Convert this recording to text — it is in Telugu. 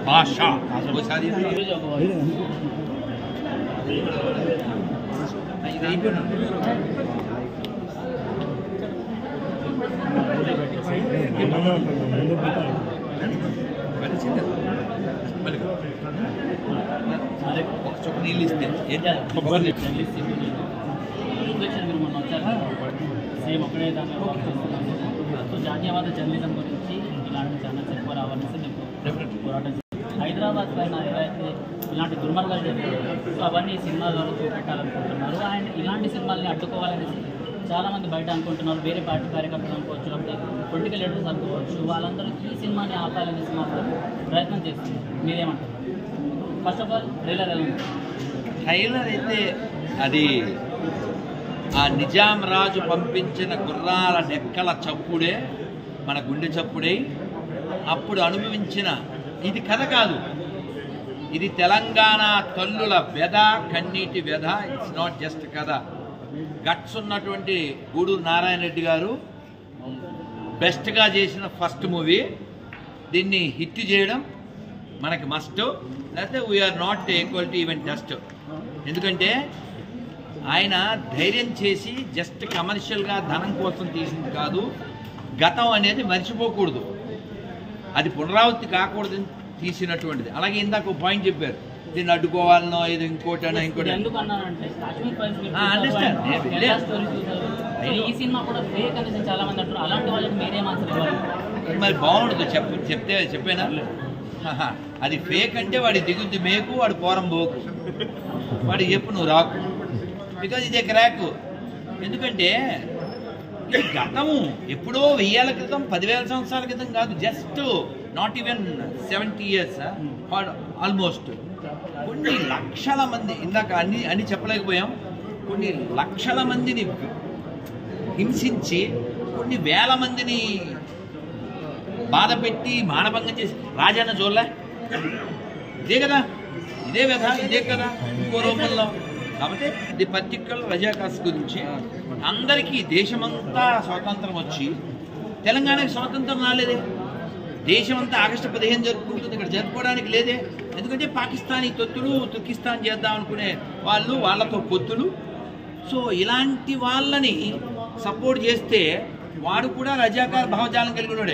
भाषा నీళ్ళు ఇస్తే సేమ్ ఒకటే దాన్ని వర్క్ చేస్తున్నాను. సో జాతీయవాద జర్నలిజం గురించి ఇలాంటి ఛానల్స్ ఎక్కువ రావాలని నేను పోరాటం హైదరాబాద్ పైన ఏవైతే ఇలాంటి దుర్మార్గాలు చేస్తారో సో అవన్నీ సినిమా ద్వారా చూపెట్టాలనుకుంటున్నారు. అండ్ ఇలాంటి సినిమాల్ని అడ్డుకోవాలనేసి చాలామంది బయట అనుకుంటున్నారు. వేరే పార్టీ కార్యకర్తలు అనుకోవచ్చు, లేకపోతే పొలిటికల్ లీడర్స్ అనుకోవచ్చు, వాళ్ళందరూ ఈ సినిమాని ఆపాలనేసి మాత్రం ప్రయత్నం చేస్తున్నారు. మీరేమంటారు? ఫస్ట్ ఆఫ్ ఆల్ ట్రైలర్ ఎలా ఉంది? ట్రైలర్ అయితే అది ఆ నిజాం రాజు పంపించిన గుర్రాల డెక్కల చప్పుడే మన గుండె చప్పుడే. అప్పుడు అనుభవించిన ఇది కథ కాదు, ఇది తెలంగాణ తల్లుల వ్యధ, కన్నీటి వ్యధ. ఇట్స్ నాట్ జస్ట్ కథ. గట్స్ ఉన్నటువంటి గూడూరు నారాయణ రెడ్డి గారు బెస్ట్గా చేసిన ఫస్ట్ మూవీ. దీన్ని హిట్ చేయడం మనకి మస్ట్, లేకపోతే we are not equal to even just. ఎందుకంటే ఆయన ధైర్యం చేసి జస్ట్ కమర్షియల్గా ధనం కోసం తీసింది కాదు. గతం అనేది మర్చిపోకూడదు, అది పునరావృత్తి కాకూడదని తీసినటువంటిది. అలాగే ఇందాక ఒక పాయింట్ చెప్పారు, దీన్ని అడ్డుకోవాలనో ఇది ఇంకోటనో ఇంకోటి. మరి బాగుండదు చెప్పేనా? అది ఫేక్ అంటే వాడి దిగుద్ది మేకు, వాడు పోరం పోకు, వాడికి చెప్పు నువ్వు రాకు. బికాజ్ ఇదే క్రాక్. ఎందుకంటే ఇది గతము ఎప్పుడో 1000 క్రితం, 10,000 సంవత్సరాల క్రితం కాదు, just not even 70 years almost. కొన్ని లక్షల మంది, ఇందాక అన్ని చెప్పలేకపోయాం, కొన్ని లక్షల మందిని హింసించి కొన్ని వేల మందిని బాధ పెట్టి మానభంగం చేసి రాజన్న చూడలే. ఇదే కదా, ఇదే వ్యధ, ఇదే కదా ఇంకో రూపంలో. కాబట్టి ఇది పర్టిక్యులర్ రజాకాస్ గురించి అందరికీ దేశమంతా స్వాతంత్రం వచ్చి తెలంగాణకి స్వాతంత్రం రాలేదే. దేశమంతా ఆగస్టు 15 జరుపుకుంటుంది, ఇక్కడ జరుపుకోవడానికి లేదే. ఎందుకంటే పాకిస్తానీ తొత్తులు, తుర్కిస్తాన్ చేద్దాం అనుకునే వాళ్ళు, వాళ్ళతో పొత్తులు. సో ఇలాంటి వాళ్ళని సపోర్ట్ చేస్తే వాడు కూడా రజాకార్ భావజాలం కలిగినోడే.